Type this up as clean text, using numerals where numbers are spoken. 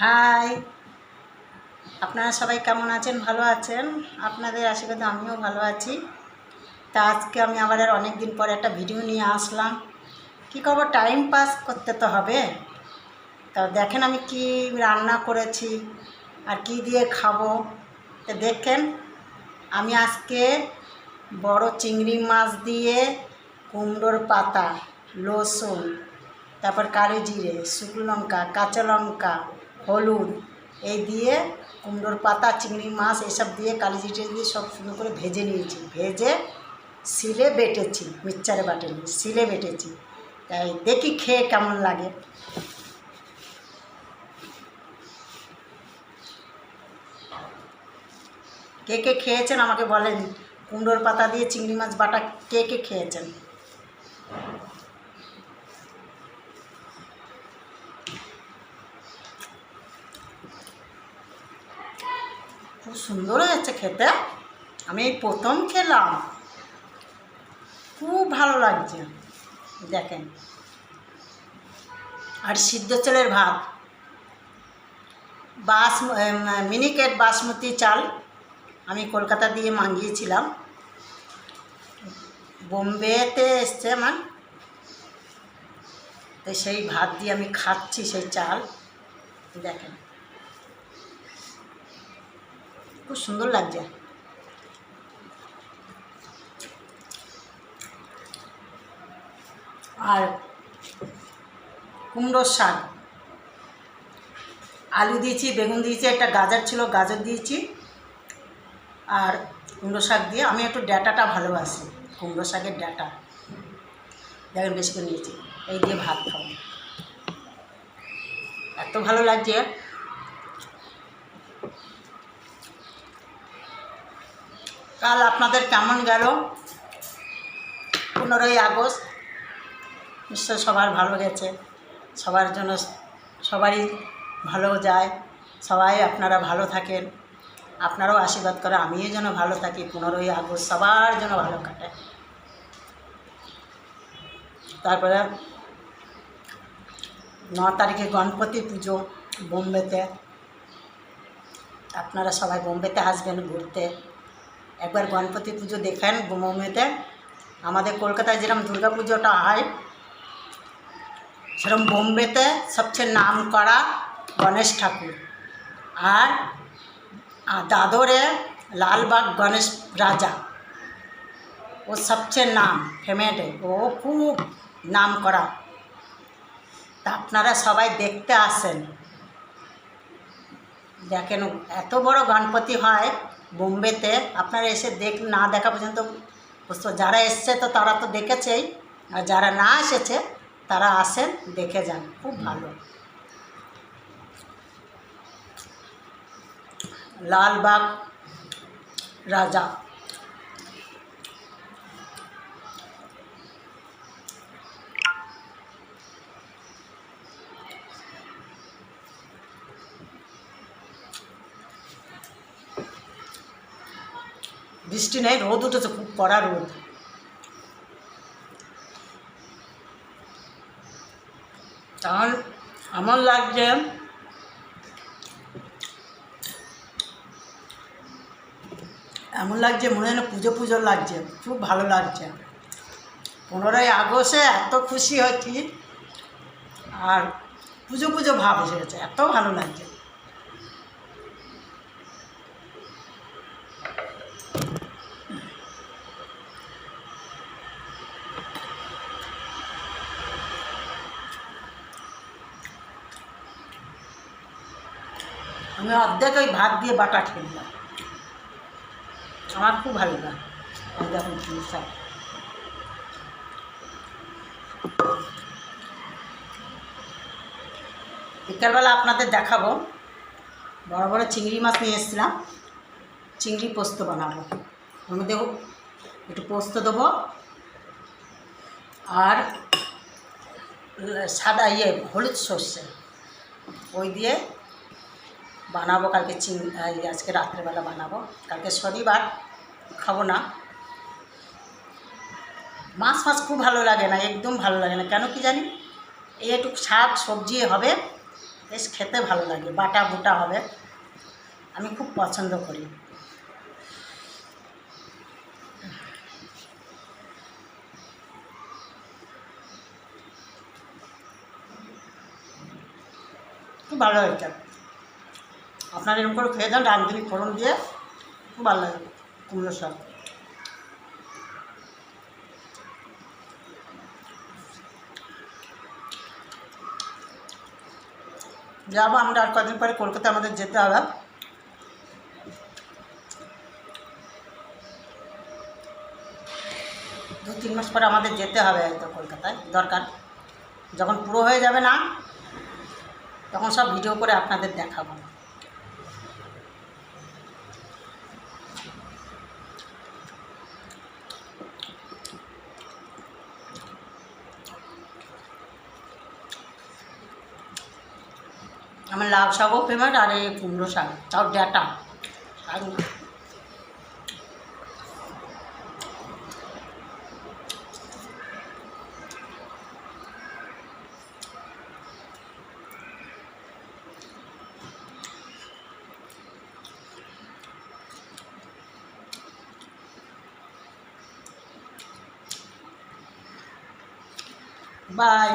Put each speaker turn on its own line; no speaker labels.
High, আপনারা সবাই কেমন আছেন? ভালো আছেন? আপনাদের আশীর্বাদে আমিও ভালো আছি। তা আজকে আমি আবার অনেক দিন পরে একটা ভিডিও নিয়ে আসলাম। কী করবো, টাইম পাস করতে তো হবে। তা দেখেন আমি কি রান্না করেছি আর কি দিয়ে খাবো। তো দেখেন, আমি আজকে বড় চিংড়ি মাছ দিয়ে কুমড়োর পাতা, লসুন, তারপর কালো জিরে, শুকনো লঙ্কা, কাঁচা লঙ্কা, হলুদ এই দিয়ে কুমড়োর পাতা, চিংড়ি মাছ এসব দিয়ে কালো জিরে দিয়ে সব সুন্দর করে ভেজে নিয়েছি। ভেজে শিলে বেটেছি, মিক্সচারে বাটেনি, শিলে বেটেছি। তাই দেখি খেয়ে কেমন লাগে। কে কে খেয়েছেন আমাকে বলেন। কুমড়োর পাতা দিয়ে চিংড়ি মাছ বাটা কে কে খেয়েছেন? খুব সুন্দর হয়েছে খেতে। আমি এই প্রথম খেলাম, খুব ভালো লাগছে। দেখেন, আর সিদ্ধ চালের ভাত, মিনিকেট বাসমতি চাল আমি কলকাতা দিয়ে মাঙ্গিয়েছিলাম। বোম্বেতে এসছে আমার, তো সেই ভাত দিয়ে আমি খাচ্ছি, সেই চাল। দেখেন, খুব সুন্দর লাগছে। আর কুমড়োর শাক, আলু দিয়েছি, বেগুন দিয়েছি, একটা গাজর ছিল, গাজর দিয়েছি। আর কুমড়ো শাক দিয়ে আমি একটু ডাঁটাটা ভালোবাসি, কুমড়ো শাকের ডাঁটা দেখেন বেশি করে নিয়েছি। এই দিয়ে ভাত খাবো, এত ভালো লাগছে। কাল আপনাদের কেমন গেল? 15ই আগস্ট নিশ্চয় সবার ভালো গেছে। সবার জন্য সবারই ভালো যায়। সবাই আপনারা ভালো থাকেন, আপনারাও আশীর্বাদ করে আমিও যেন ভালো থাকি। 15ই আগস্ট সবার জন্য ভালো কাটে। তারপরে 9 তারিখে গণপতি পুজো বোম্বেতে। আপনারা সবাই বোম্বেতে আসবেন ঘুরতে, একবার গণপতি পুজো দেখেন বোম্বেতে। আমাদের কলকাতায় যেরকম দুর্গা পুজোটা হয়, সেরকম বোম্বেতে সবচেয়ে নাম করা গণেশ ঠাকুর। আর দাদরে লালবাগ গণেশ রাজা, ও সবচেয়ে নাম ফেমেটে, ও খুব নাম করা। তা আপনারা সবাই দেখতে আসেন। দেখেন, এত বড় গণপতি হয় বোম্বেতে। আপনারা এসে না দেখা পর্যন্ত বুঝতে, যারা এসছে তো তারা তো দেখেছেই, আর যারা না এসেছে তারা আসেন, দেখে যান, খুব ভালো। লালবাগ রাজা। বৃষ্টি নেই, রোদ উঠেছে, খুব কড়া রোদ। তাহলে আমার লাগছে এমন লাগছে, মনে হয় না পুজো পুজো লাগছে, খুব ভালো লাগছে। 15ই আগস্টে এত খুশি হচ্ছি, আর পুজো পুজো ভাব এসে গেছে, এত ভালো লাগছে। আমি অর্ধেক ওই ভাত দিয়ে বাটা খেলাম, আমার খুব ভালো লাগে। দেখুন সব বিকালবেলা আপনাদের দেখাবো। বড় বড় চিংড়ি মাছ নিয়ে এসেছিলাম, চিংড়ি পোস্ত বানাবো। ওর মধ্যে একটু পোস্ত দেবো, আর সাদা হলুদ সর্ষে, ওই দিয়ে বানাবো। কালকে আজকে রাত্রেবেলা বানাবো। কালকে শনিবার, খাবো না মাছ। খুব ভালো লাগে না, একদম ভালো লাগে না, কেন কি জানি। এই একটু শাক সবজি হবে, বেশ খেতে ভালো লাগে, বাটা বুটা হবে, আমি খুব পছন্দ করি। খুব ভালো হয়েছে। আপনারা এরকম করে খেয়ে দেন রাঁধুনি ফোড়ন দিয়ে, খুব ভালো লাগে কুমড়ো শাক। যাবো আমরা আর কদিন পরে কলকাতা, আমাদের যেতে হবে। দু তিন মাস পরে আমাদের যেতে হবে হয়তো কলকাতায়, দরকার। যখন পুরো হয়ে যাবে না, তখন সব ভিডিও করে আপনাদের দেখাবো। আমার লাউ শাকও ফেমাস, আর এই কুমড়ো শাক, তাও ডাঁটা শাক। বাই।